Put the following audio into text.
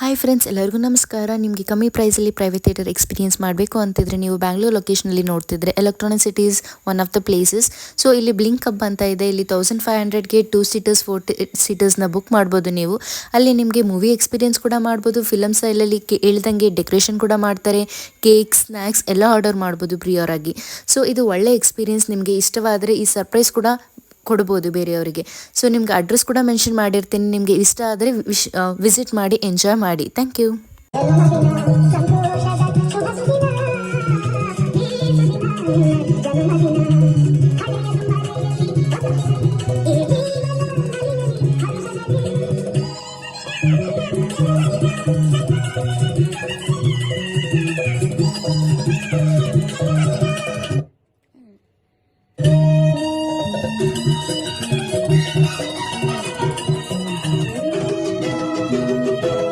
Hi friends, ಎಲ್ಲರಿಗೂ ನಮಸ್ಕಾರ. ನಿಮಗೆ ಕಮ್ಮಿ ಪ್ರೈಸಲ್ಲಿ ಪ್ರೈವೇಟ್ ಥಿಯೇಟರ್ ಎಕ್ಸ್ಪೀರಿಯನ್ಸ್ ಮಾಡಬೇಕು ಅಂತಿದ್ರೆ ನೀವು ಬ್ಯಾಂಗ್ಳೂರ್ ಲೊಕೇಶನಲ್ಲಿ ನೋಡ್ತಿದ್ರೆ electronic city is one of the places. So ಇಲ್ಲಿ ಬ್ಲಿಂಕ್ ಹಬ್ ಅಂತ ಇದೆ. ಇಲ್ಲಿ 1500ಗೆ 2 ಸೀಟರ್ಸ್ 4 ಸೀಟರ್ಸ್ನ ಬುಕ್ ಮಾಡ್ಬೋದು ನೀವು. ಅಲ್ಲಿ ನಿಮಗೆ ಮೂವಿ ಎಕ್ಸ್ಪೀರಿಯನ್ಸ್ ಕೂಡ ಮಾಡ್ಬೋದು. ಫಿಲಮ್ ಸ್ಟೈಲಲ್ಲಿ ಹೇಳ್ದಂಗೆ ಡೆಕೋರೇಷನ್ ಕೂಡ ಮಾಡ್ತಾರೆ. ಕೇಕ್, ಸ್ನ್ಯಾಕ್ಸ್ ಎಲ್ಲ ಆರ್ಡರ್ ಮಾಡ್ಬೋದು ಪ್ರಿಯರ್ ಆಗಿ. ಸೊ ಇದು ಒಳ್ಳೆ ಎಕ್ಸ್ಪೀರಿಯನ್ಸ್. ನಿಮಗೆ ಇಷ್ಟವಾದರೆ ಈ ಸರ್ಪ್ರೈಸ್ ಕೂಡ ಕೊಡ್ಬೋದು ಬೇರೆಯವರಿಗೆ. ಸೊ ನಿಮ್ಗೆ ಅಡ್ರೆಸ್ ಕೂಡ ಮೆನ್ಷನ್ ಮಾಡಿರ್ತೀನಿ. ನಿಮಗೆ ಇಷ್ಟ ಆದರೆ ವಿಸಿಟ್ ಮಾಡಿ, ಎಂಜಾಯ್ ಮಾಡಿ. Thank you.